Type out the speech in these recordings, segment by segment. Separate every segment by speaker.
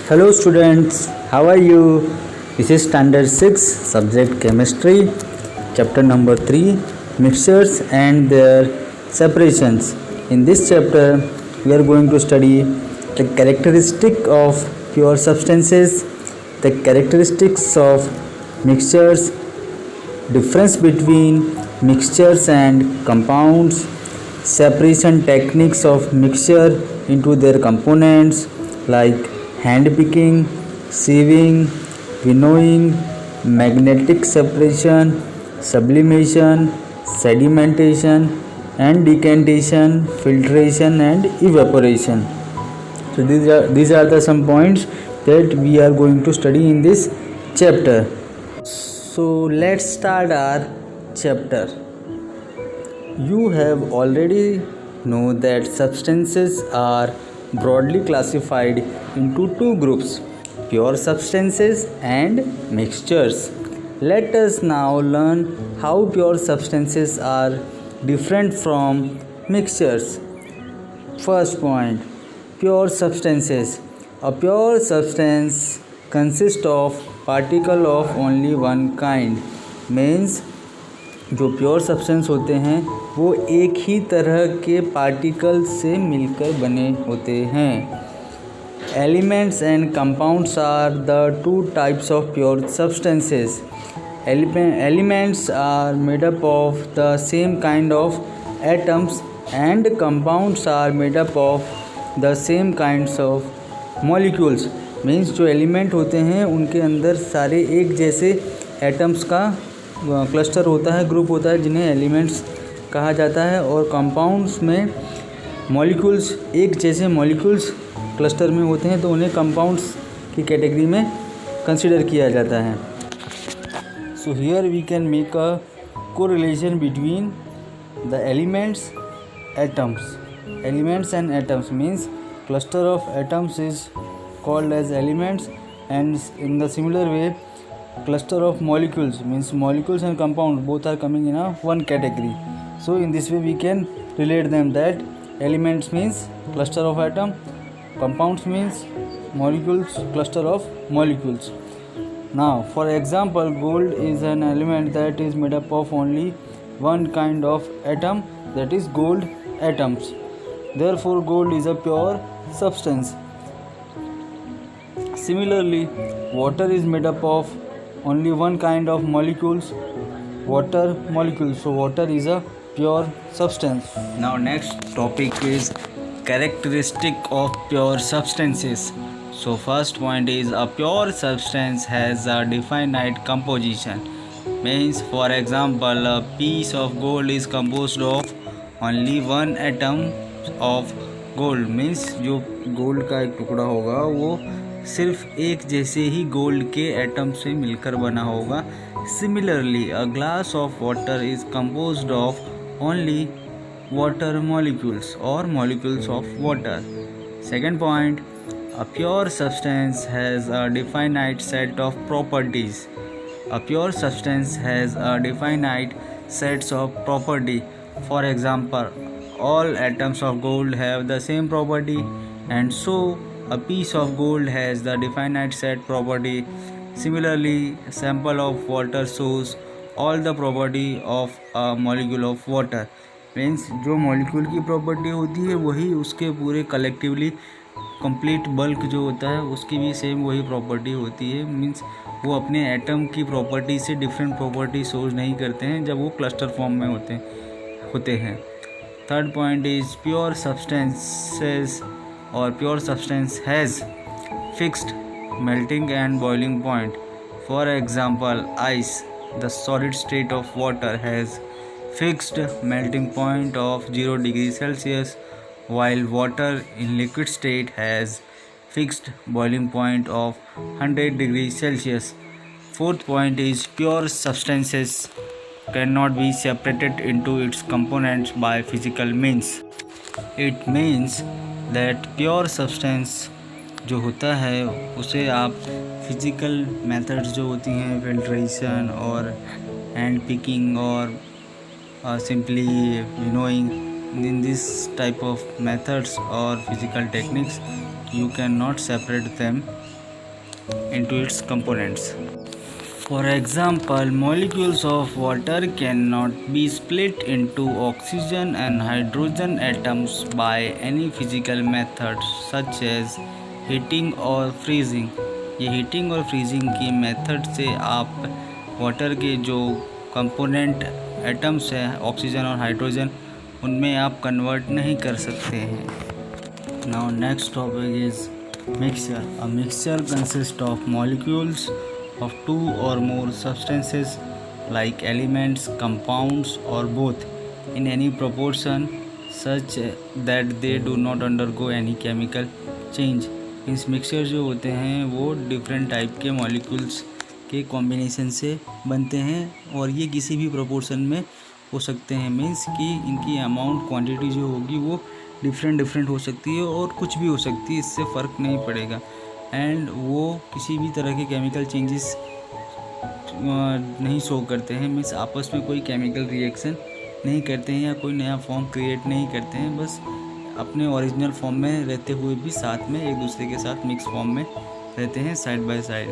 Speaker 1: Hello students, how are you? This is standard 6 subject chemistry, chapter number 3 mixtures and their separations. In this chapter we are going to study the characteristic of pure substances, the characteristics of mixtures, difference between mixtures and compounds, separation techniques of mixture into their components like hand picking, sieving, winnowing, magnetic separation, sublimation, sedimentation and decantation, filtration and evaporation. So these are the some points that we are going to study in this chapter. So let's start our chapter. You have already know that substances are broadly classified into two groups, pure substances and mixtures. Let us now learn how pure substances are different from mixtures. First point, pure substances. A pure substance consists of particle of only one kind. Means जो pure substance होते हैं वो एक ही तरह के particle से मिलकर बने होते हैं. Elements and compounds are the two types of pure substances. Elements are made up of the same kind of atoms and compounds are made up of the same kinds of molecules. Means जो element होते हैं उनके अंदर सारे एक जैसे atoms का cluster होता है, ग्रुप होता है, जिन्हें एलिमेंट्स कहा जाता है. और कंपाउंड्स में मॉलिक्यूल्स एक जैसे मॉलिक्यूल्स क्लस्टर में होते हैं तो उन्हें कंपाउंड्स की कैटेगरी में कंसिडर किया जाता है. So here we can make a correlation between the elements and atoms means cluster of atoms is called as elements, and in the similar way cluster of molecules means molecules and compounds both are coming in a one category. So in this way we can relate them, that elements means cluster of atom, compounds means molecules, cluster of molecules. Now for example, gold is an element that is made up of only one kind of atom, that is gold atoms. Therefore gold is a pure substance. Similarly, water is made up of only one kind of molecules, water molecules. So water is a pure substance. Now next topic is characteristic of pure substances. So first point is a pure substance has a definite composition. Means for example, a piece of gold is composed of only one atom of gold. Means जो gold का एक टुकड़ा होगा वो सिर्फ एक जैसे ही gold के एटम से मिलकर बना होगा. Similarly a glass of water is composed of only water molecules और molecules of water. Second point, a pure substance has a definite set of properties. A pure substance has a definite sets of property. For example, all atoms of gold have the same property, and so a piece of gold has the definite set property. Similarly, a sample of water shows all the property of a molecule of water. Means जो molecule की property होती है वही उसके पूरे collectively complete bulk जो होता है उसकी भी सेम वही प्रॉपर्टी होती है. मीन्स वो अपने एटम की प्रॉपर्टी से डिफरेंट प्रॉपर्टी शोज नहीं करते हैं जब वो क्लस्टर फॉर्म में होते हैं. Third point is pure substances or pure substance has fixed melting and boiling point. For example, ice, the solid state of water, has fixed melting point of 0 degrees Celsius, while water in liquid state has fixed boiling point of 100 degrees Celsius. Fourth point is pure substances cannot be separated into its components by physical means. It means that pure substance जो होता है उसे आप physical methods जो होती हैं filtration और hand picking और simply winnowing, in this type of methods or physical techniques you cannot separate them into its components. For example, molecules of water cannot be split into oxygen and hydrogen atoms by any physical method such as heating और freezing. ये heating और freezing की method से आप water के जो component atoms हैं oxygen और हाइड्रोजन उनमें आप कन्वर्ट नहीं कर सकते हैं. Now next topic is mixture. A mixture consists of molecules of two or more substances like elements, compounds or both in any proportion such that they do not undergo any chemical change. इस mixture जो होते हैं वो different type के molecules के combination से बनते हैं और ये किसी भी प्रोपोर्शन में हो सकते हैं. मीन्स कि इनकी अमाउंट क्वांटिटी जो होगी वो डिफरेंट हो सकती है और कुछ भी हो सकती है, इससे फ़र्क नहीं पड़ेगा. एंड वो किसी भी तरह के केमिकल चेंजेस नहीं शो करते हैं. मीन्स आपस में कोई केमिकल रिएक्शन नहीं करते हैं या कोई नया फॉर्म क्रिएट नहीं करते हैं. बस अपने ओरिजिनल फॉर्म में रहते हुए भी साथ में एक दूसरे के साथ मिक्स फॉर्म में रहते हैं side by side.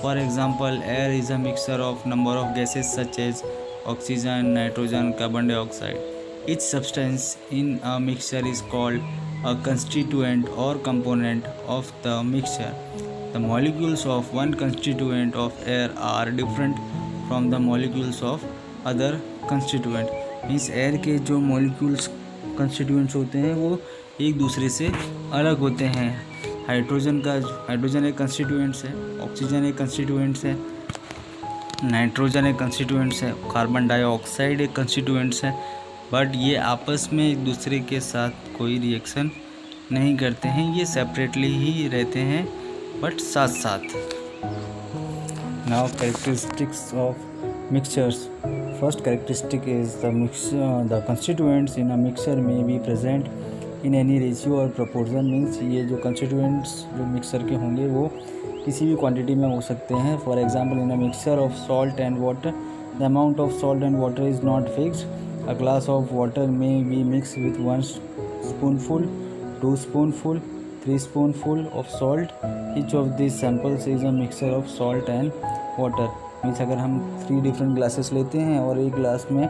Speaker 1: For example, air is a mixture of number of gases such as oxygen, nitrogen, carbon dioxide. Each substance in a mixture is called a constituent or component of the mixture. The molecules of one constituent of air are different from the molecules of other constituent. Means air के जो molecules constituents होते हैं वो एक दूसरे से अलग होते हैं. हाइड्रोजन एक constituents है, ऑक्सीजन एक constituents है, नाइट्रोजन एक constituents है, कार्बन डाइऑक्साइड एक constituents है. बट ये आपस में एक दूसरे के साथ कोई रिएक्शन नहीं करते हैं, ये सेपरेटली ही रहते हैं बट साथ साथ. Now characteristics of mixtures. First characteristic is the constituents in a mixture may be present in any ratio or proportion. Means ये जो कंस्टिट्यूएंट्स जो मिक्सचर के होंगे वो किसी भी क्वांटिटी में हो सकते हैं. For example, in a mixture of salt and water the amount of salt and water is not fixed. A glass of water may be mixed with 1 spoonful, 2 spoonful, 3 spoonful of salt. Each of these samples is a mixture of salt and water. Means अगर हम 3 different glasses लेते हैं और एक glass में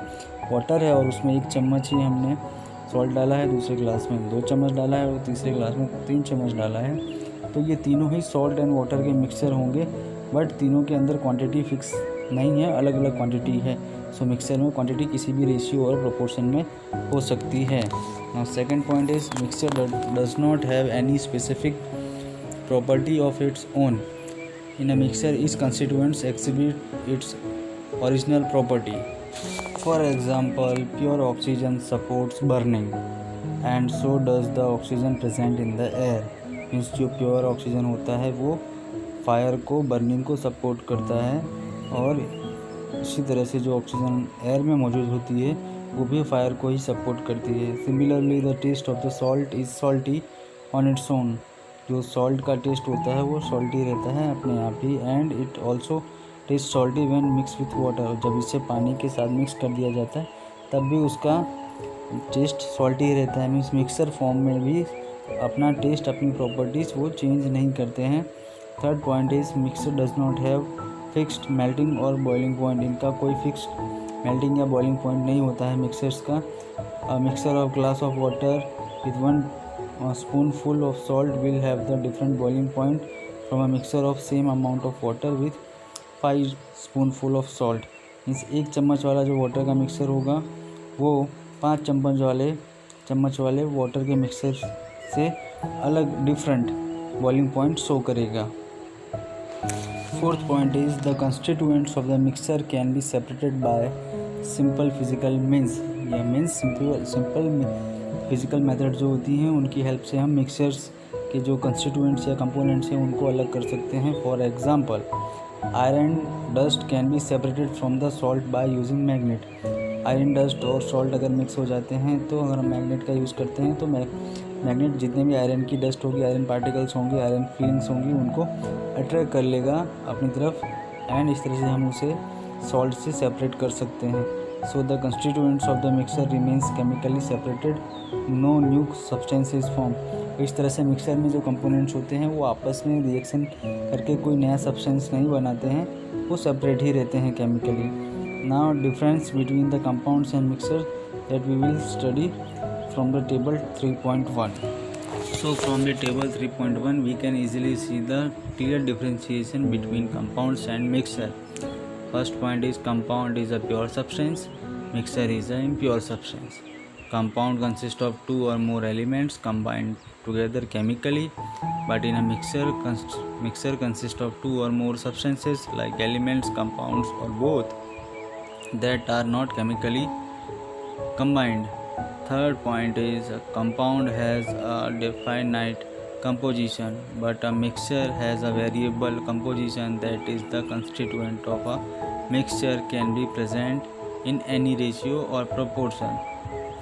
Speaker 1: water है और उसमें 1 चम्मच ही हमने सॉल्ट डाला है, दूसरे ग्लास में 2 चम्मच डाला है और तीसरे ग्लास में 3 चम्मच डाला है, तो ये तीनों ही सॉल्ट एंड वाटर के मिक्सचर होंगे. बट तीनों के अंदर क्वांटिटी फिक्स नहीं है, अलग अलग क्वांटिटी है. सो मिक्सचर में क्वांटिटी किसी भी रेशियो और प्रोपोर्शन में हो सकती है. Now second point is mixture does not have any specific property of its own. In a mixture each constituents exhibit its original property. For example, pure oxygen supports burning and so does the oxygen present in the air. Means जो pure oxygen होता है वो fire को, burning को support करता है और इसी तरह से जो ऑक्सीजन एयर में मौजूद होती है वो भी फायर को ही सपोर्ट करती है. Similarly the taste of the salt is salty on its own. जो सॉल्ट का टेस्ट होता है वो सॉल्टी रहता है अपने आप ही. And it also taste salty when mix with water. जब इसे पानी के साथ मिक्स कर दिया जाता है तब भी उसका टेस्ट सॉल्टी रहता है. मीन्स मिक्सर फॉर्म में भी अपना टेस्ट, अपनी प्रॉपर्टीज़ वो चेंज नहीं करते हैं. Third point is mixer does not have fixed melting और बॉइलिंग पॉइंट. इनका कोई फिक्स्ड मेल्टिंग या बॉइलिंग पॉइंट नहीं होता है मिक्सर्स का. Mixer of glass of water with 1 spoonful of salt will have the different boiling point from a mixture of same amount of water with 5 spoonful of salt. Means 1 चम्मच वाला जो water का mixer होगा वो 5 चम्मच वाले water के mixer से अलग डिफरेंट बॉइलिंग पॉइंट शो करेगा. Fourth point is the constituents of the mixture can be separated by simple physical means. या मीन्स सिंपल फिज़िकल मेथड जो होती हैं उनकी हेल्प से हम मिक्सचर्स के जो कंस्टिट्यूएंट्स या कंपोनेंट्स हैं उनको अलग कर सकते हैं. For example, iron dust can be separated from the salt by using magnet. Iron dust और सॉल्ट अगर मिक्स हो जाते हैं तो अगर हम मैग्नेट का यूज़ करते हैं तो मैग्नेट जितने भी आयरन की डस्ट होगी, आयरन पार्टिकल्स होंगे, आयरन फीलिंग्स होंगी, उनको अट्रैक्ट कर लेगा अपनी तरफ. एंड इस तरह से हम उसे सॉल्ट से सेपरेट कर सकते हैं. So the constituents of the mixture remains chemically separated, no new substance is formed। इस तरह से मिक्सर में जो कंपोनेंट्स होते हैं वो आपस में रिएक्शन करके कोई नया सब्सटेंस नहीं बनाते हैं, वो सेपरेट ही रहते हैं chemically. Now difference between the compounds and mixer that we will study from the table 3.1. So from the table 3.1 we can easily see the clear differentiation between compounds and mixture. First point is compound is a pure substance, mixture is an impure substance. Compound consists of two or more elements combined together chemically, but in a mixture consists of two or more substances like elements, compounds or both that are not chemically combined. Third point is a compound has a definite composition, but a mixture has a variable composition, that is the constituent of a mixture can be present in any ratio or proportion.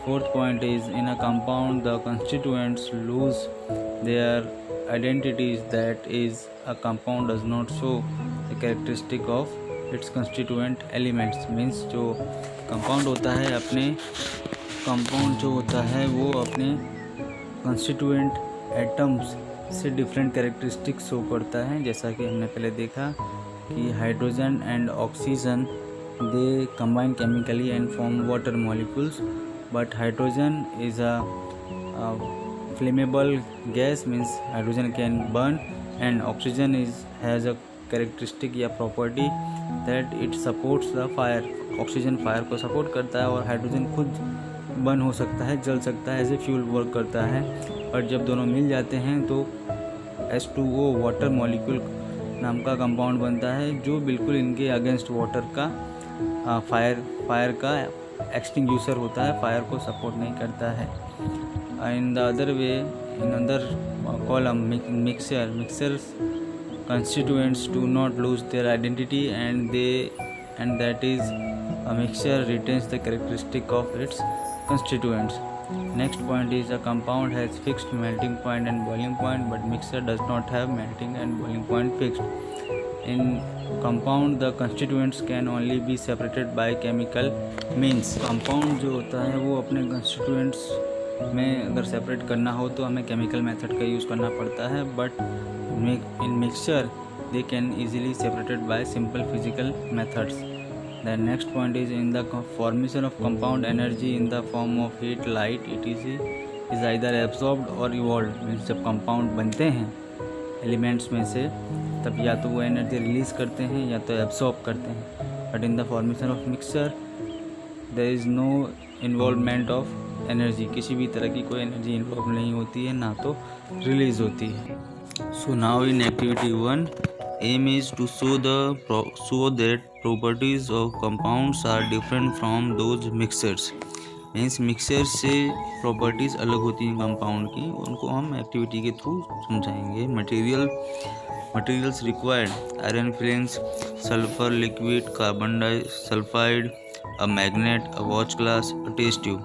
Speaker 1: Fourth point is in a compound the constituents lose their identities, that is a compound does not show the characteristic of its constituent elements, means जो compound होता है अपने compound जो होता है वो अपने constituent atoms से डिफरेंट कैरेक्टरिस्टिक्स शो करता है। जैसा कि हमने पहले देखा कि hydrogen and oxygen they combine chemically and form water molecules, but hydrogen is a flammable gas, means hydrogen can burn, and oxygen has a characteristic या property that it supports the fire. Oxygen fire को support करता है और hydrogen खुद burn हो सकता है, जल सकता है, एज ए फ्यूल वर्क करता है। और जब दोनों मिल जाते हैं तो H2O वाटर मॉलिक्यूल नाम का कंपाउंड बनता है, जो बिल्कुल इनके अगेंस्ट वाटर का फायर का एक्सटिंग्यूशर होता है, फायर को सपोर्ट नहीं करता है। In the other way, in other column mixers constituents do not lose their identity and that is a mixture retains the characteristic of its constituents. Next point is a compound has fixed melting point and boiling point, but mixture does not have melting and boiling point fixed. In compound the constituents can only be separated by chemical means. compound जो होता है वो अपने constituents में अगर separate करना हो तो हमें केमिकल मेथड का यूज़ करना पड़ता है, but in mixture they can easily separated by simple physical methods. The next point is in the formation of compound, energy in the form of heat, light etc is either absorbed or evolved. means जब compound बनते हैं elements में से तब या तो वो energy release करते हैं या तो एब्सॉर्ब करते हैं, but in the formation of mixture there is no involvement of energy, किसी भी तरह की कोई एनर्जी इन्वॉल्व नहीं होती है, ना तो रिलीज़ होती है। So now in activity 1, aim is to show that properties of compounds are different from those mixtures. Means mixture से प्रॉपर्टीज़ अलग होती हैं कंपाउंड की, उनको हम एक्टिविटी के थ्रू समझाएंगे। Materials required iron filings, sulphur liquid, carbon disulphide, a magnet, a watch glass, a test tube.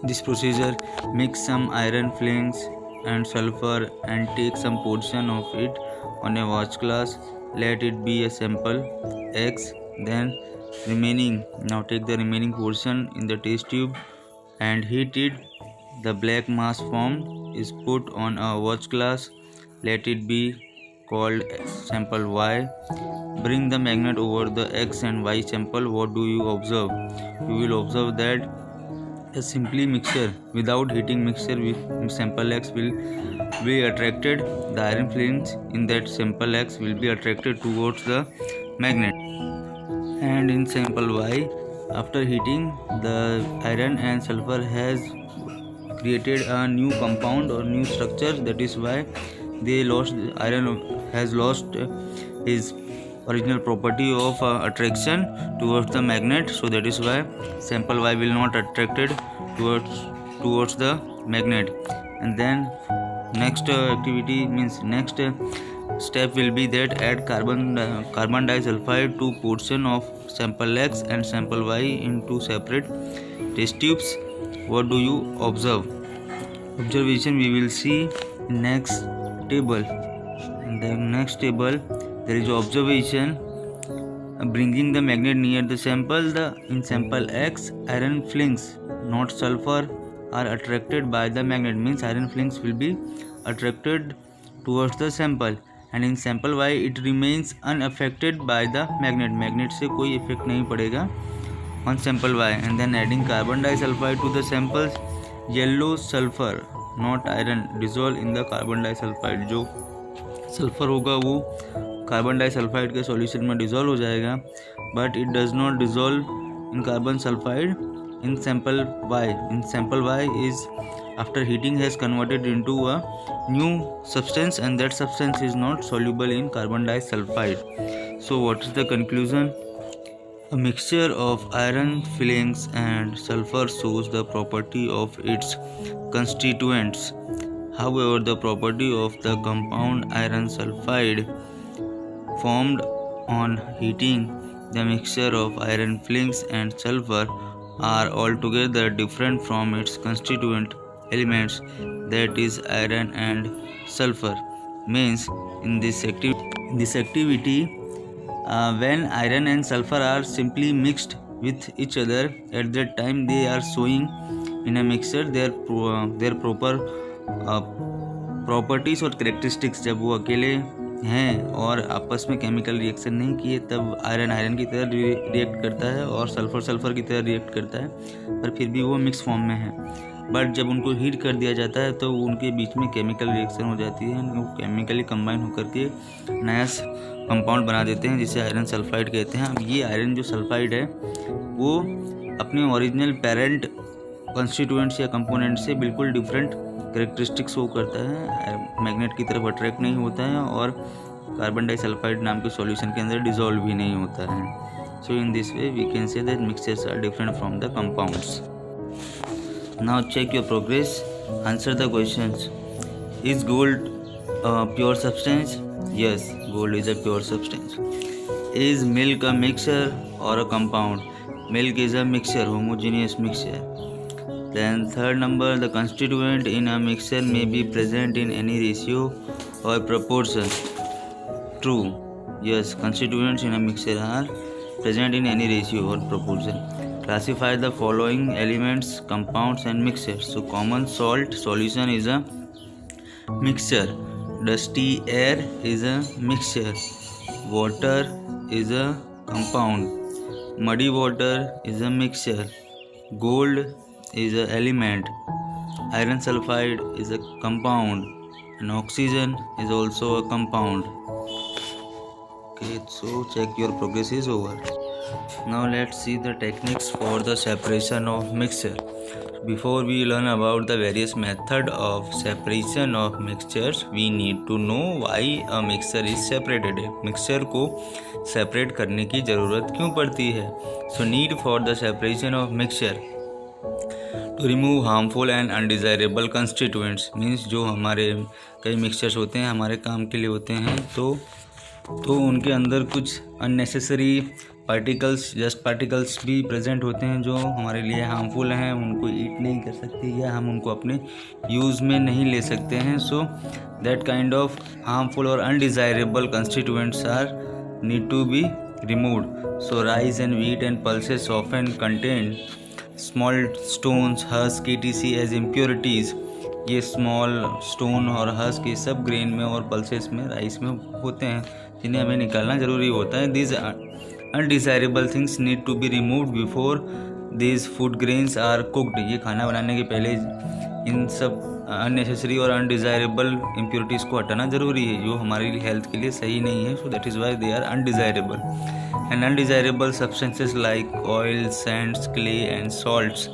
Speaker 1: This procedure mix some iron filings and sulfur and take some portion of it on a watch glass, let it be a sample X, then now take the remaining portion in the test tube and heat it. The black mass formed is put on a watch glass, let it be called sample Y. Bring the magnet over the X and Y sample. What do you observe? You will observe that a simply mixture without heating mixture with sample X will be attracted. The iron filings in that sample X will be attracted towards the magnet, and in sample Y, after heating, the iron and sulfur has created a new compound or new structure. That is why iron has lost his original property of attraction towards the magnet, so that is why sample Y will not attracted towards the magnet. And then next activity means next step will be that add carbon disulfide to portion of sample X and sample Y into separate test tubes. What do you observe? Observation we will see in next table. In the next table there is observation bringing the magnet near the sample. In sample X, iron flings, not sulfur, are attracted by the magnet. Means iron flings will be attracted towards the sample. And in sample Y, it remains unaffected by the magnet. Magnet से कोई effect नहीं पड़ेगा on sample Y. And then adding carbon disulfide to the samples, yellow sulfur, not iron, dissolve in the carbon disulfide. जो sulphur होगा वो carbon disulphide के solution में dissolve हो जाएगा, but it does not dissolve in carbon sulphide in sample Y. In sample Y is after heating has converted into a new substance, and that substance is not soluble in carbon disulfide. So what is the conclusion? A mixture of iron fillings and sulfur shows the property of its constituents. However, the property of the compound iron sulfide formed on heating the mixture of iron fillings and sulfur are altogether different from its constituent elements, that is iron and sulfur. Means in this activity when iron and sulfur are simply mixed with each other, at that time they are showing in a mixture their proper properties और characteristics. जब वो अकेले हैं और आपस में chemical reaction नहीं किए, तब आयरन की तरह रिएक्ट करता है और सल्फर की तरह रिएक्ट करता है, पर फिर भी वो मिक्स फॉर्म में है. बट जब उनको हीट कर दिया जाता है तो उनके बीच में केमिकल रिएक्शन हो जाती है, वो केमिकली कंबाइन होकर के नया कंपाउंड बना देते हैं जिसे आयरन सल्फाइड कहते हैं. अब ये आयरन जो सल्फाइड है वो अपने ओरिजिनल पेरेंट कॉन्स्टिट्यूएंट्स या कंपोनेंट से बिल्कुल डिफरेंट कैरेक्टरिस्टिक्स शो करता है. मैग्नेट की तरफ अट्रैक्ट नहीं होता है और कार्बन डाइसल्फाइड नाम के सॉल्यूशन के अंदर डिसॉल्व भी नहीं होता है. So in this way we can say that mixtures are different from the compounds. Now check your progress. Answer the questions. Is gold pure substance? Yes, gold is a pure substance. Is milk a mixture or a compound? Milk is a mixture, homogeneous mixture. Then third number, the constituent in a mixture may be present in any ratio or proportion. True. Yes, constituents in a mixture are present in any ratio or proportion. Classify the following elements, compounds and mixtures. So common salt solution is a mixture. Dusty air is a mixture. Water is a compound. Muddy water is a mixture. Gold is an element. Iron sulfide is a compound, and oxygen is also a compound. Okay, so check your progress is over. Now let's see the techniques for the separation of mixture. Before we learn about the various method of separation of mixtures, we need to know why a mixture is separated. Mixture को separate करने की ज़रूरत क्यों पड़ती है? So need for the separation of mixture to remove harmful and undesirable constituents. Means जो हमारे कई मिक्सचर्स होते हैं हमारे काम के लिए होते हैं, तो उनके अंदर कुछ अननेसेसरी जस्ट पार्टिकल्स भी प्रेजेंट होते हैं जो हमारे लिए हार्मफुल हैं, उनको ईट नहीं कर सकते या हम उनको अपने यूज़ में नहीं ले सकते हैं. So that kind of harmful or undesirable constituents are need to be removed. So rice and wheat and pulses often contain small stones, husk etc as impurities. ये स्मॉल स्टोन और हस्क ये सब grain में और pulses में, rice में होते हैं, जिन्हें हमें निकालना ज़रूरी होता है. This undesirable things need to be removed before these food grains are cooked. ये खाना बनाने के पहले इन सब अननेसेसरी और अनडिज़ायरेबल इम्प्योरिटीज़ को हटाना ज़रूरी है जो हमारी हेल्थ के लिए सही नहीं है. So that is why they are undesirable. And undesirable substances like oil, sands, clay and salts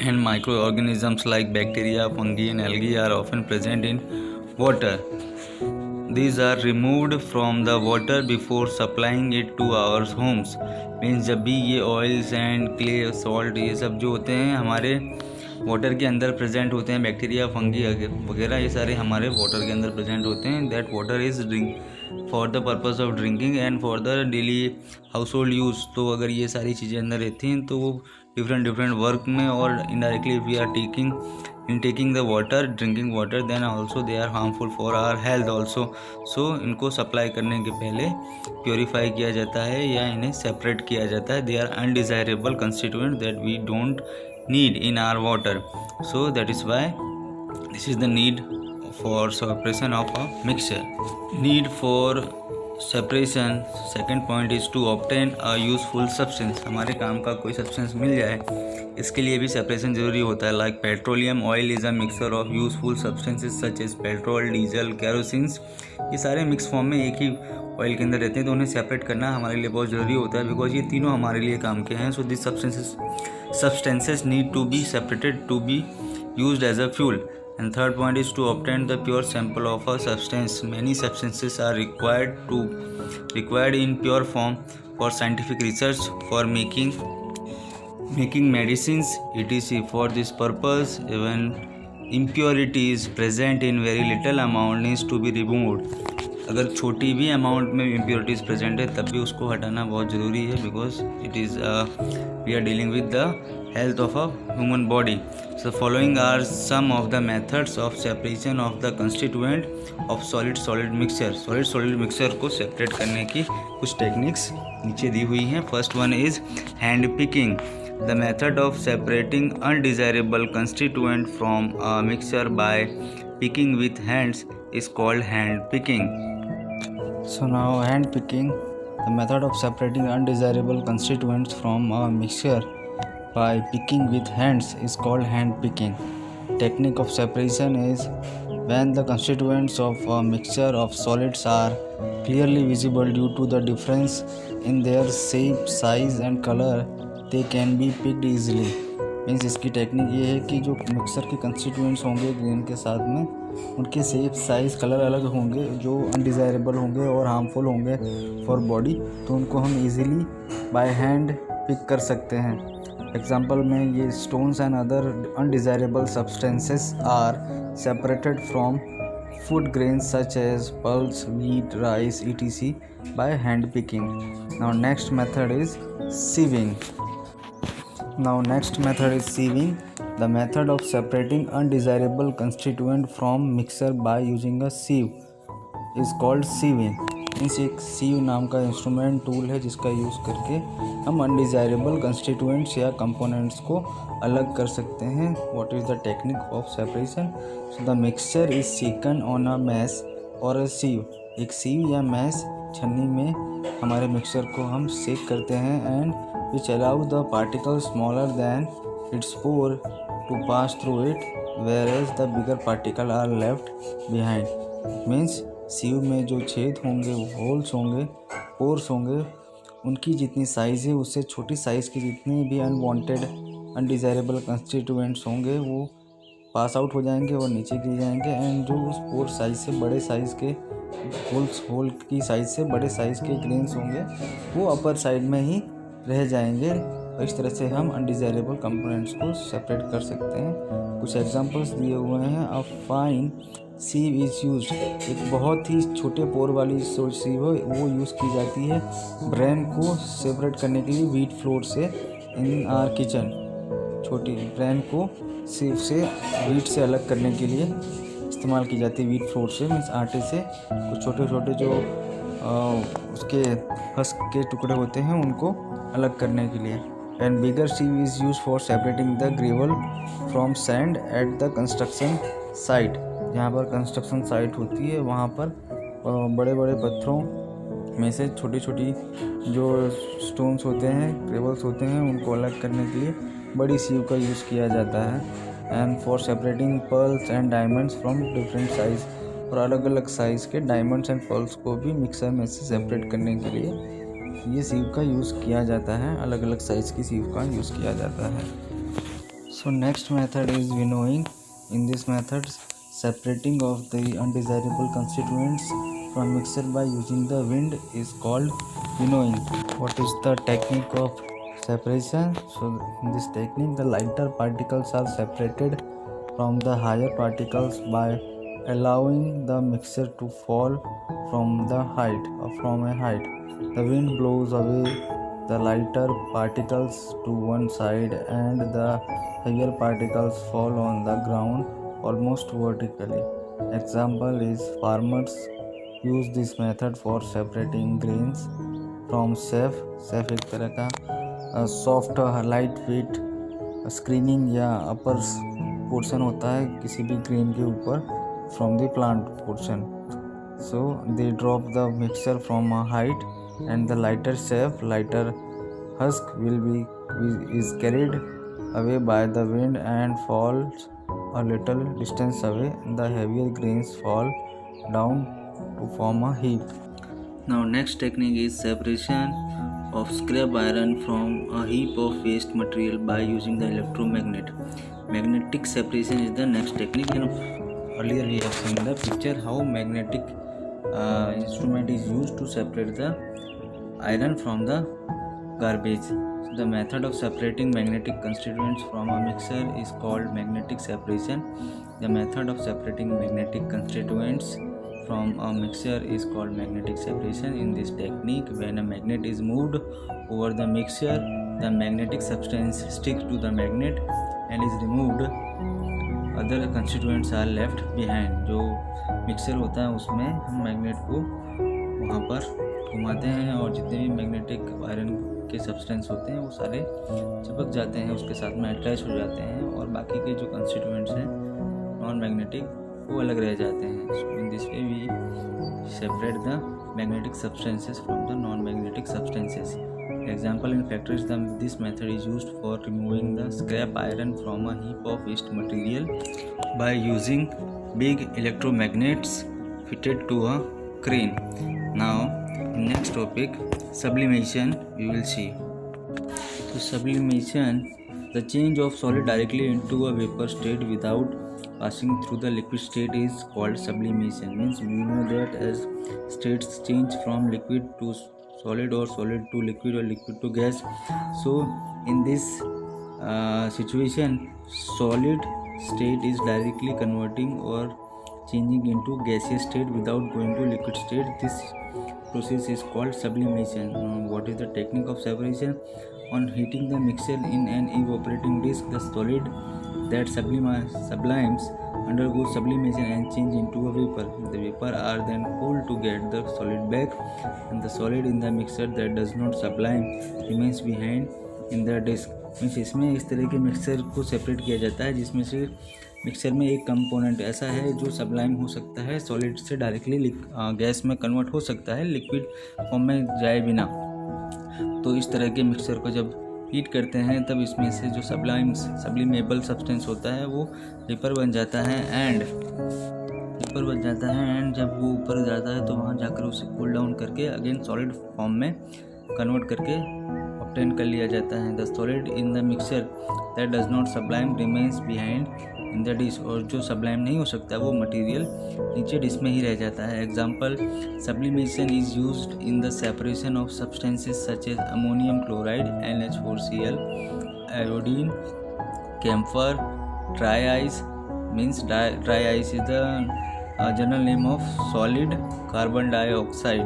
Speaker 1: and microorganisms like bacteria, fungi and algae are often present in water. These are removed from the water before supplying it to our homes. Means जब भी ये oil, sand, clay, salt ये सब जो होते हैं हमारे water के अंदर प्रेजेंट होते हैं, बैक्टीरिया, फंगी वगैरह ये सारे हमारे वाटर के अंदर प्रेजेंट होते हैं. That water is for the purpose of drinking and for the daily house hold use. तो अगर ये सारी चीज़ें अंदर रहती हैं तो वो डिफरेंट वर्क में और indirectly we are taking in taking the water, drinking water, then also they are harmful for our health also. So इनको supply करने के पहले purify किया जाता है या इन्हें separate किया जाता है. They are undesirable constituent that we don't need in our water. So that is why this is the need for separation of a mixture. Need for separation. Second point is to obtain a useful substance. हमारे काम का कोई substance मिल जाए, इसके लिए भी separation ज़रूरी होता है. Like petroleum oil is a mixture of useful substances such as petrol, diesel, kerosenes. ये सारे मिक्स फॉर्म में एक ही ऑयल के अंदर रहते हैं, तो उन्हें सेपरेट करना हमारे लिए बहुत ज़रूरी होता है, बिकॉज ये तीनों हमारे लिए काम के हैं. So this substances need to be separated to be used as a fuel. And third point is to obtain the pure sample of a substance. Many substances are required in pure form for scientific research, for making medicines, etc. For this purpose, even impurities present in very little amount needs to be removed. अगर छोटी भी amount में impurities present है तब भी उसको हटाना बहुत ज़रूरी है, because it is we are dealing with the health of a human body. So following are some of the methods of separation of the constituent of solid mixture. solid mixture को separate करने की कुछ techniques नीचे दी हुई हैं. First one is hand picking. The method of separating undesirable constituent from a mixture by picking with hands is called hand picking. So now hand picking, the method of separating undesirable constituents from a mixture by picking with hands is called hand picking. Technique of separation is when the constituents of a mixture of solids are clearly visible due to the difference in their shape, size and color, they can be picked easily. Means इसकी technique ये है कि जो mixer के constituents होंगे grain के साथ में, उनके शेप, साइज़, कलर अलग होंगे, जो अनडिज़ायरेबल होंगे और हार्मफुल होंगे फॉर बॉडी, तो उनको हम इजीली बाय हैंड पिक कर सकते हैं. एग्जाम्पल में ये stones and other undesirable substances are separated from food grains such as pulse, wheat, rice, etc. by hand picking. Now next method is sieving. The method of separating undesirable constituent from mixture by using a sieve is called sieving. Means एक सीव नाम का instrument tool है जिसका use करके हम undesirable constituents या components को अलग कर सकते हैं. What is the technique of separation? So the mixture is shaken on a mesh or a सीव. एक सीव या मैस छन्नी में हमारे मिक्सचर को हम सेक करते हैं and which allow the particle smaller than its pore to pass through it, whereas the bigger particle are left behind. Means sieve में जो छेद होंगे, होल्स होंगे, पोर्स होंगे, उनकी जितनी साइज़ है उससे छोटी साइज़ के जितने भी अनवांटेड अनडिज़ायरेबल कंस्टिट्यूएंट्स होंगे वो पास आउट हो जाएंगे और नीचे गिर जाएंगे. एंड जो उस पोर साइज़ से बड़े साइज़ के होल की साइज़ से बड़े साइज़ के ग्रेन्स होंगे वो अपर साइड में ही रह जाएंगे. और इस तरह से हम अनडिज़ायरेबल कंपोनेंट्स को सेपरेट कर सकते हैं. कुछ एग्जांपल्स दिए हुए हैं. A fine sieve is used. एक बहुत ही छोटे पोर वाली सीव है, वो यूज़ की जाती है ब्रेन को सेपरेट करने के लिए व्हीट फ्लोर से इन आर किचन. छोटी ब्रेन को सीव से, व्हीट से अलग करने के लिए इस्तेमाल की जाती है. व्हीट फ्लोर से मीन्स आटे से कुछ छोटे छोटे जो उसके हस्क के टुकड़े होते हैं उनको अलग करने के लिए. And bigger sieve is use for separating the gravel from sand at the construction site. जहाँ पर कंस्ट्रक्शन साइट होती है वहाँ पर बड़े बड़े पत्थरों में से छोटी छोटी जो स्टोन्स होते हैं, ग्रेवल्स होते हैं, उनको अलग करने के लिए बड़ी सीव का यूज़ किया जाता है. And for separating pearls and diamonds from different size. और अलग अलग साइज़ के डायमंड्स एंड पर्ल्स को भी मिक्सर में से सेपरेट करने के लिए ये सीव का यूज़ किया जाता है. अलग अलग साइज़ की सीव का यूज़ किया जाता है. So next method is winnowing. In this method separating of the undesirable constituents from mixture by using the wind is called winnowing. What is the technique of separation? So in this technique the lighter particles are separated from the higher particles by allowing the mixture to fall from a height. The wind blows away the lighter particles to one side and the heavier particles fall on the ground almost vertically. Example is farmers use this method for separating grains from chaff. chaff एक तरह का soft light weight screening या upper portion होता है किसी भी grain के ऊपर from the plant portion. So they drop the mixture from a height and the lighter husk is carried away by the wind and falls a little distance away. The heavier grains fall down to form a heap. Now next technique is separation of scrap iron from a heap of waste material by using the electromagnet. Magnetic separation is the next technique. Earlier we have seen the picture how magnetic instrument is used to separate the iron from the garbage. So the method of separating magnetic constituents from a mixer is called magnetic separation. The method of separating magnetic constituents from a mixer is called magnetic separation. In this technique, when a magnet is moved over the mixture, the magnetic substance sticks to the magnet and is removed. Other constituents are left behind. जो mixer होता है उसमें हम magnet को वहाँ पर घुमाते हैं और जितने भी मैग्नेटिक आयरन के सब्सटेंस होते हैं वो सारे चिपक जाते हैं, उसके साथ में अटैच हो जाते हैं और बाकी के जो कंस्टिट्यूएंट्स हैं नॉन मैग्नेटिक वो अलग रह जाते हैं. So in this way we separate the magnetic substances from the non magnetic substances. Example, in factories this method is used for removing the scrap iron from a heap of waste material by using big electromagnets fitted to a crane. Now in next topic, sublimation, we will see. So sublimation, the change of solid directly into a vapor state without passing through the liquid state is called sublimation. Means we know that as states change from liquid to solid or solid to liquid or liquid to gas. So in this situation, solid state is directly converting or changing into gaseous state without going to liquid state. This process is called sublimation. What is the technique of separation? On heating the mixture in an evaporating disk, the solid that sublimes undergoes sublimation and change into a vapor. The vapor are then cooled to get the solid back, and the solid in the mixture that does not sublime remains behind in the disk. Means इसमें इस तरह के mixer को separate किया जाता है जिसमें से मिक्सर में एक कंपोनेंट ऐसा है जो सब्लाइम हो सकता है, सॉलिड से डायरेक्टली गैस में कन्वर्ट हो सकता है, लिक्विड फॉर्म में जाए बिना. तो इस तरह के मिक्सर को जब हीट करते हैं तब इसमें से जो सब्लिमेबल सब्सटेंस होता है वो वेपर बन जाता है एंड जब वो ऊपर जाता है तो वहाँ जाकर उसे कूल डाउन करके अगेन सॉलिड फॉर्म में कन्वर्ट करके ऑब्टेन कर लिया जाता है. The solid in the mixture that does not sublime remains behind in the dish. और जो सब्लाइम नहीं हो सकता वो मटेरियल नीचे डिश में ही रह जाता है. Example, sublimation is used in the separation of substances such as ammonium chloride NH4Cl, iodine, camphor, dry ice. Means dry ice is the general name of solid carbon dioxide.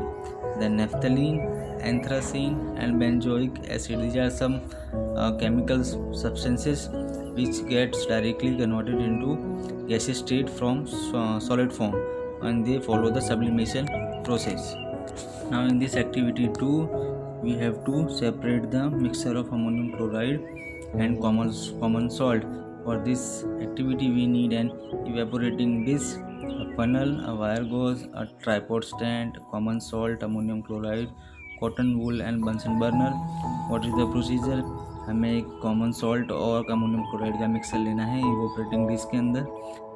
Speaker 1: then naphthalene, anthracene and benzoic acid. These are some chemical substances which gets directly converted into gaseous state from solid form, and they follow the sublimation process. Now in this activity 2 we have to separate the mixture of ammonium chloride and common salt. For this activity we need an evaporating dish, a funnel, a wire gauze, a tripod stand, common salt, ammonium chloride, cotton wool and Bunsen burner. What is the procedure? हमें एक common salt और ammonium chloride का mixer लेना है evaporating dish के अंदर,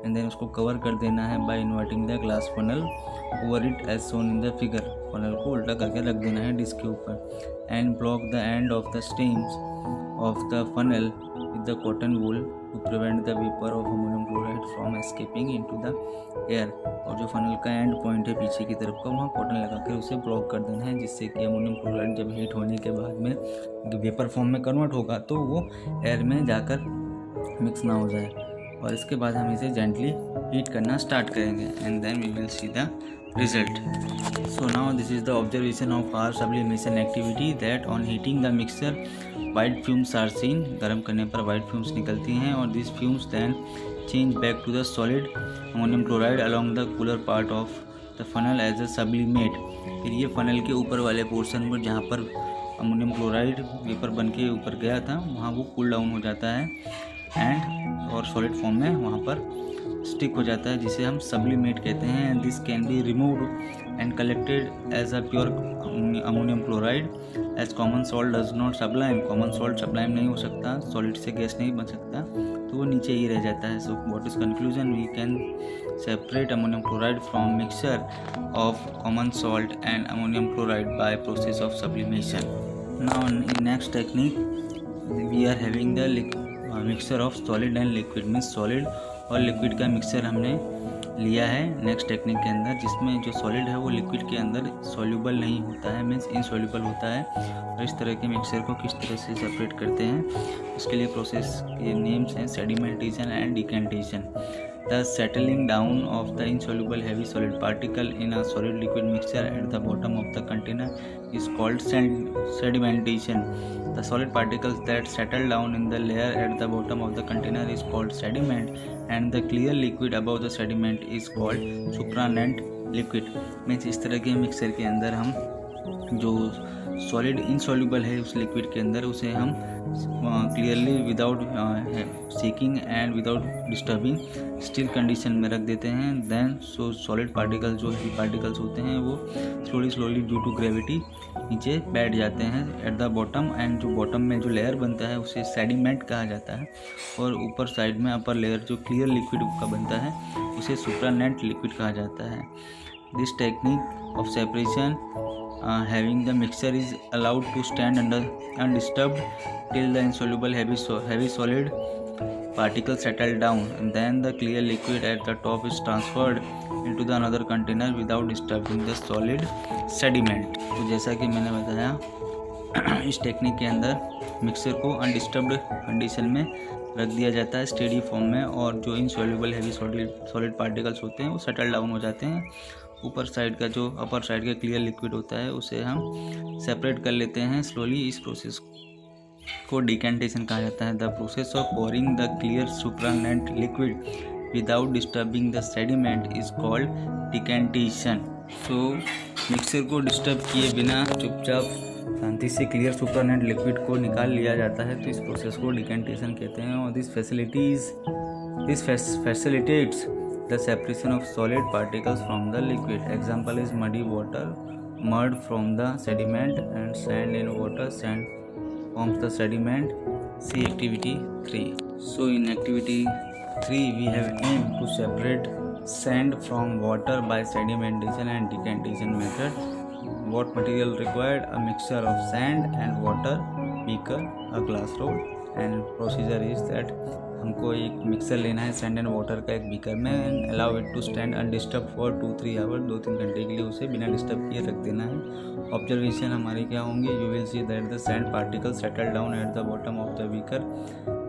Speaker 1: and then उसको cover कर देना है by inverting the glass funnel over it as shown in the figure. Funnel को उल्टा करके रख देना है डिश के ऊपर, and block the end of the stems of the funnel with the cotton wool to prevent the vapour of ammonium chloride from escaping into the air. और जो फनल का एंड पॉइंट है पीछे की तरफ का, वहाँ कॉटन लगा कर उसे ब्लॉक कर देना है, जिससे कि अमोनियम क्लोराइड जब हीट होने के बाद में वेपर फॉर्म में कन्वर्ट होगा तो वो एयर में जाकर मिक्स ना हो जाए. और इसके बाद हम इसे जेंटली हीट करना स्टार्ट करेंगे, and then we will see the result. So now this is the observation of our sublimation activity, that on heating the mixture white fumes are seen. गर्म करने पर white fumes निकलती हैं और these fumes then change back to the solid ammonium chloride along the cooler part of the funnel as a sublimate. फिर ये funnel के ऊपर वाले पोर्शन पर जहाँ पर अमोनियम क्लोराइड वेपर बन के ऊपर गया था वहाँ वो कूल डाउन हो जाता है एंड और सॉलिड फॉर्म में वहाँ पर स्टिक हो जाता है, जिसे हम सब्लिमेट कहते हैं. And this can be removed and collected as a pure ammonium chloride as common salt does not sublime. Common salt sublime नहीं हो सकता, सॉलिड से गैस नहीं बन सकता, तो वो नीचे ही रह जाता है. So what is conclusion? We can separate ammonium chloride from mixture of common salt and ammonium chloride by process of sublimation. Now in next technique we are having the mixture of solid and liquid, means solid और liquid का mixture हमने लिया है next technique के अंदर, जिसमें जो solid है वो लिक्विड के अंदर सॉल्यूबल नहीं होता है, मीन्स इनसॉल्यूबल होता है. और इस तरह के मिक्सचर को किस तरह से सेपरेट करते हैं, उसके लिए प्रोसेस के नेम्स हैं sedimentation and decantation. The settling down of the insoluble heavy solid particle in a solid liquid mixture at the bottom of the container is called sedimentation. The solid particles that settle down in the layer at the bottom of the container is called sediment, and the clear liquid above the sediment is called supranet liquid. Means इस तरह के mixer के अंदर हम जो solid insoluble है उस liquid के अंदर उसे हम clearly without seeking and without disturbing still condition में रख देते हैं. देन सो सॉलिड पार्टिकल जो ही पार्टिकल्स होते हैं वो स्लोली ड्यू टू ग्रेविटी नीचे बैठ जाते हैं एट द बॉटम. एंड जो बॉटम में जो लेयर बनता है उसे सेडिमेंट कहा जाता है, और ऊपर साइड में अपर लेयर जो क्लियर लिक्विड का बनता है उसे सुप्रानेट लिक्विड कहा जाता है. This technique of separation having the mixture is allowed to stand undisturbed till the insoluble heavy solid particles settle down, and then the clear liquid at the top is transferred into the another container without disturbing the solid sediment. तो जैसा कि मैंने बताया इस technique के अंदर mixer को undisturbed condition में रख दिया जाता है स्टेडी फॉर्म में, और जो इनसॉल्यूबल हेवी सॉलिड पार्टिकल्स होते हैं वो सेटल डाउन हो जाते हैं. ऊपर साइड का जो अपर साइड का क्लियर लिक्विड होता है उसे हम सेपरेट कर लेते हैं स्लोली. इस प्रोसेस को डिकेंटेशन कहा जाता है. The process of pouring the clear supernatant liquid without disturbing the sediment is called decantation. तो मिक्सर को डिस्टर्ब किए बिना चुपचाप शांति से क्लियर सुप्रानेट लिक्विड को निकाल लिया जाता है, तो इस प्रोसेस को डिकेंटेशन कहते हैं. और this facilitates the separation of solid particles from the liquid. Example is muddy water, mud from the sediment, and sand in water, sand forms the sediment. See activity 3. So in activity 3 we have aimed to separate sand from water by sedimentation and decantation method. What material required? A mixture of sand and water, beaker, a glass rod, and procedure is that हमको एक mixer लेना है sand and water का एक beaker में, and allow it to stand undisturb for 2-3 hour. 2-3 घंटे के लिए उसे बिना डिस्टर्ब किए रख देना है. ऑब्जर्वेशन हमारी क्या होंगे? You will see that the sand particle settle down at the bottom of the beaker.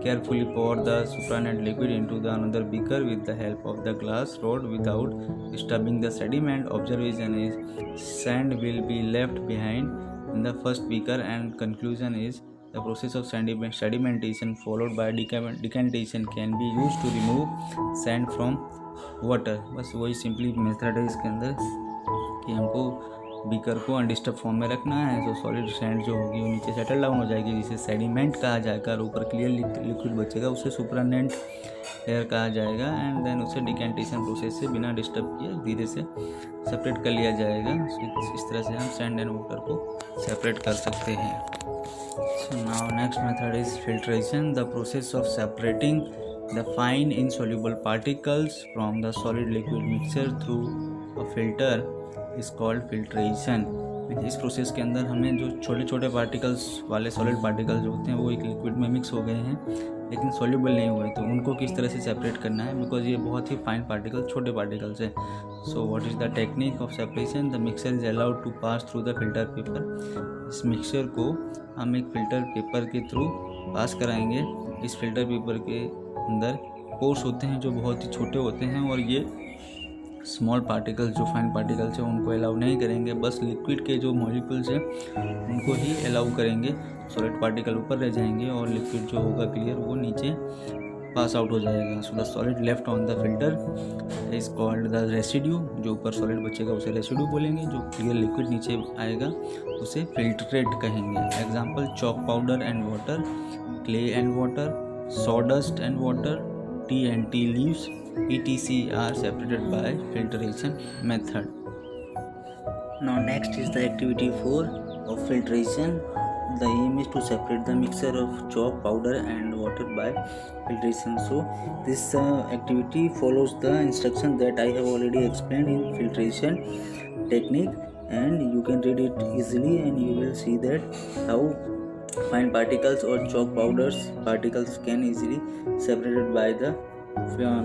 Speaker 1: Carefully pour the supranet liquid into the another beaker with the help of the glass rod without disturbing the sediment. Observation is sand will be left behind in the first beaker, and conclusion is the process of sedimentation followed by decantation can be used to remove sand from water. बस वही simply method है इसके अंदर कि हमको beaker को undisturbed form में रखना है. तो सॉलिड सैंड जो होगी वो नीचे सेटल डाउन हो जाएगी, जिसे सेडिमेंट कहा जाएगा, और ऊपर क्लियर लिक्विड बचेगा उसे सुप्रानेट लेयर कहा जाएगा. एंड देन उसे डिकेंटेशन प्रोसेस से बिना डिस्टर्ब किए धीरे से सेपरेट कर लिया जाएगा. इस तरह से हम सैंड एंड वाटर को सेपरेट कर सकते हैं. So now next method is filtration. The process of separating the fine insoluble particles from the solid liquid mixture through a filter is called filtration. इस प्रोसेस के अंदर हमें जो छोटे छोटे पार्टिकल्स वाले सॉलिड पार्टिकल्स जो होते हैं वो एक लिक्विड में मिक्स हो गए हैं लेकिन सॉल्यूबल नहीं हुए, तो उनको किस तरह से सेपरेट करना है, बिकॉज ये बहुत ही फाइन पार्टिकल छोटे पार्टिकल्स है. So what is the technique of separation? The mixer is allowed to pass through the filter paper. इस मिक्सचर को हम एक फ़िल्टर पेपर के थ्रू पास कराएंगे. इस फिल्टर पेपर के अंदर पोर्स होते हैं जो बहुत ही छोटे होते हैं, और ये स्मॉल पार्टिकल्स जो फाइन पार्टिकल्स हैं उनको अलाउ नहीं करेंगे, बस लिक्विड के जो मॉलिक्यूल्स हैं उनको ही अलाउ करेंगे। सॉलिड पार्टिकल ऊपर रह जाएंगे और लिक्विड जो होगा क्लियर वो नीचे पास आउट हो जाएगा। So the solid left on the filter is called the residue. जो ऊपर सॉलिड बचेगा उसे रेसिड्यू बोलेंगे, जो क्लियर लिक्विड नीचे आएगा उसे फिल्ट्रेट कहेंगे। Example chalk powder and water, clay and water, sawdust and water, tea and tea leaves, etc. are separated by filtration method. Now next is the activity 4 of filtration. The aim is to separate the mixture of chalk powder and water by filtration. So this activity follows the instruction that I have already explained in filtration technique, and you can read it easily and you will see that how fine particles or chalk powders particles can easily separated by the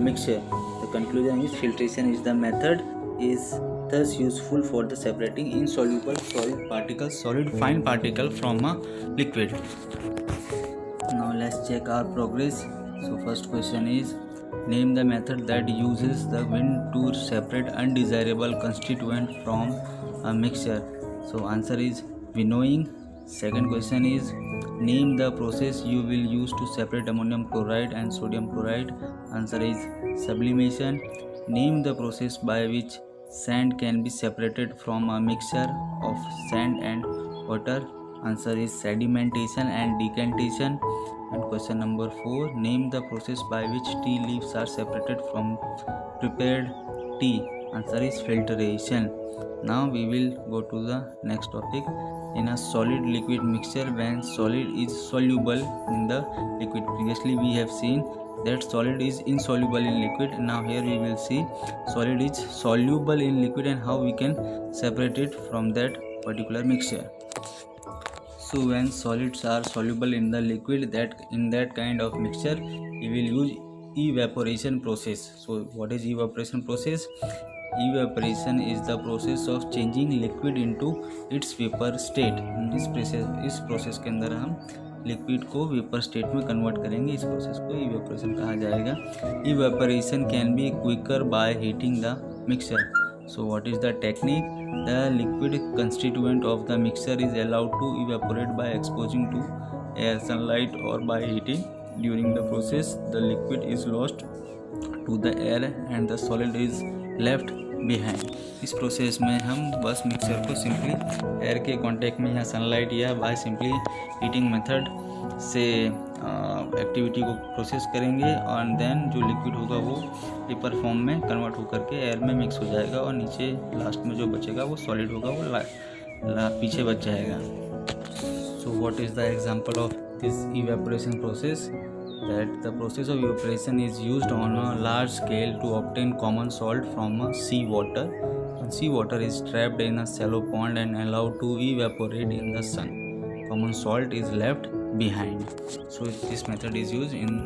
Speaker 1: mixture. The conclusion is filtration is the method is thus useful for the separating insoluble solid particles, solid fine particle from a liquid. Now let's check our progress. So first question is, name the method that uses the wind to separate undesirable constituent from a mixture. So answer is winnowing. Second question is, name the process you will use to separate ammonium chloride and sodium chloride. Answer is sublimation. Name the process by which sand can be separated from a mixture of sand and water. Answer is sedimentation and decantation. And question number 4, name the process by which tea leaves are separated from prepared tea. Answer is filtration. Now we will go to the next topic. In a solid liquid mixture, when solid is soluble in the liquid. Previously we have seen that solid is insoluble in liquid. Now here we will see solid is soluble in liquid and how we can separate it from that particular mixture. So when solids are soluble in the liquid, that in that kind of mixture we will use evaporation process. So what is evaporation process? Evaporation is the process of changing liquid into its vapor state. इस process के अंदर हम liquid को vapour state में convert करेंगे। इस process को evaporation कहा जाएगा। Evaporation can be quicker by heating the mixture. So what is the technique? The liquid constituent of the mixture is allowed to evaporate by exposing to air, sunlight or by heating. During the process, the liquid is lost to the air and the solid is left behind. इस process में हम बस mixer को simply air के contact में या sunlight या by simply heating method से एक्टिविटी को प्रोसेस करेंगे और देन जो लिक्विड होगा वो पेपर फॉर्म में कन्वर्ट होकर के एयर में मिक्स हो जाएगा और नीचे लास्ट में जो बचेगा वो सॉलिड होगा, वो पीछे बच जाएगा. सो what is the example of this evaporation process? That the process of evaporation is used on a large scale to obtain common salt from sea water. Sea water is trapped in a shallow pond and allowed to evaporate in the sun. Common salt is left behind. So this method is used in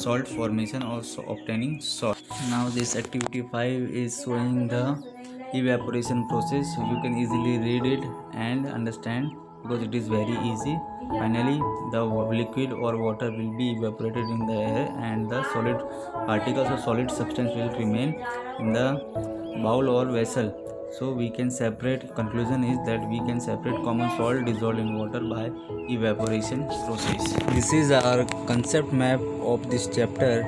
Speaker 1: salt formation, also obtaining salt. Now this activity 5 is showing the evaporation process. You can easily read it and understand because it is very easy. Finally, the liquid or water will be evaporated in the air and the solid particles or solid substance will remain in the bowl or vessel. So we can separate, conclusion is that we can separate common salt dissolved in water by evaporation process. This is our concept map of this chapter.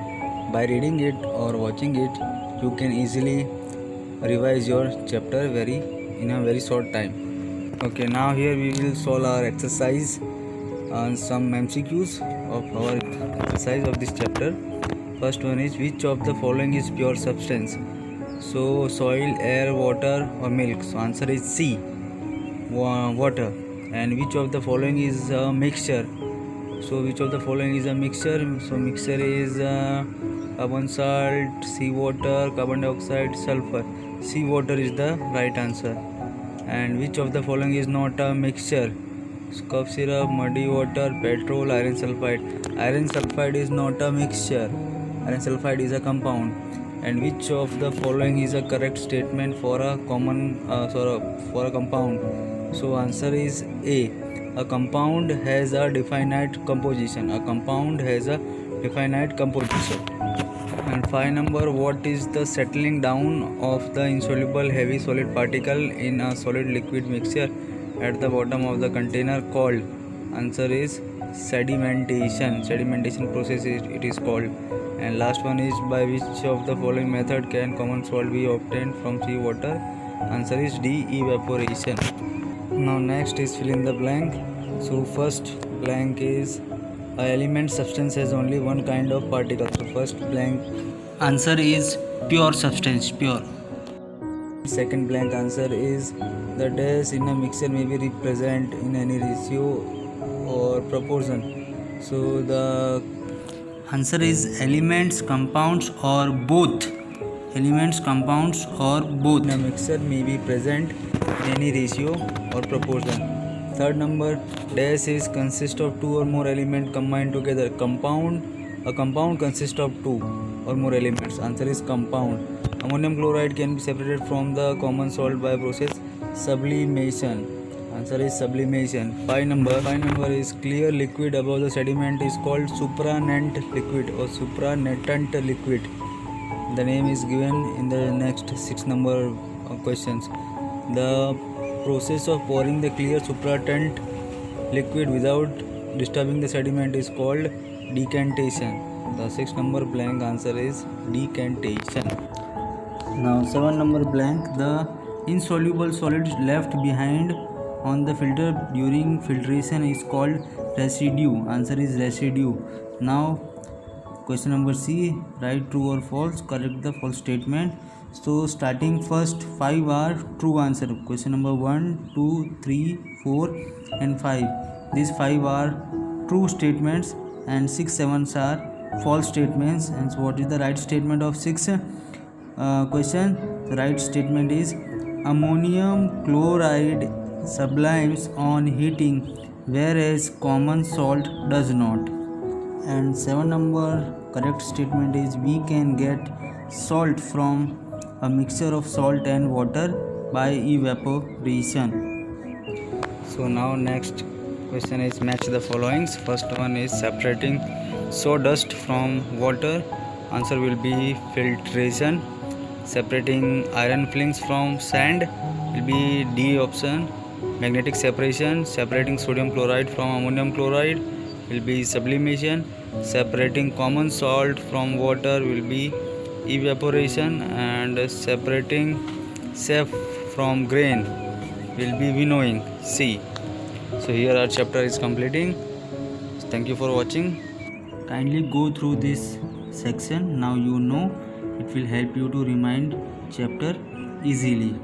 Speaker 1: By reading it or watching it, you can easily revise your chapter in a very short time. Okay, now here we will solve our exercise on some MCQs of our exercise of this chapter. First one is, which of the following is pure substance? So soil, air, water or milk? So answer is C, water. And which of the following is a mixture? So which of the following is a mixture? So mixture is carbon salt, sea water, carbon dioxide, sulfur. Sea water is the right answer. And which of the following is not a mixture? Cough syrup, muddy water, petrol, iron sulfide. Iron sulfide is not a mixture. Iron sulfide is a compound. And which of the following is a correct statement for a for a compound? So answer is A. A compound has a definite composition. A compound has a definite composition. And 5 number, what is the settling down of the insoluble heavy solid particle in a solid liquid mixture at the bottom of the container called? Answer is sedimentation process it is called. And last one is, by which of the following method can common salt be obtained from sea water? Answer is D, evaporation. Now next is fill in the blank. So first blank is, a element substance has only one kind of particle. So first blank answer is pure substance, pure. Second blank answer is, the dash in a mixture may be represented in any ratio or proportion. So the answer is elements, compounds or both. Elements, compounds or both in a mixture may be present in any ratio or proportion. Third number, dash is consist of two or more elements combined together. A compound consists of two or more elements. Answer is compound. Ammonium chloride can be separated from the common salt by process sublimation. Answer is sublimation. 5 number is, clear liquid above the sediment is called supranatant liquid or supranatant liquid. The name is given in the next 6 number questions. The process of pouring the clear supranatant liquid without disturbing the sediment is called decantation. The 6 number blank answer is decantation. Now 7 number blank, the insoluble solid left behind on the filter during filtration is called residue. Answer is residue. Now question number C, write true or false, correct the false statement. So starting first 5 are true answer. Question number 1, 2, 3, 4 and 5. These 5 are true statements and 6, 7 are false statements. And so what is the right statement of 6 question? The right statement is, ammonium chloride sublimes on heating whereas common salt does not. And 7 number correct statement is, we can get salt from a mixture of salt and water by evaporation. So now next question is, match the followings. First one is separating sawdust from water. Answer will be filtration. Separating iron filings from sand will be D option. Magnetic separation. Separating sodium chloride from ammonium chloride will be sublimation. Separating common salt from water will be evaporation. And separating chaff from grain will be winnowing, C. So here our chapter is completing. Thank you for watching. Kindly go through this section. Now you know, it will help you to remind chapter easily.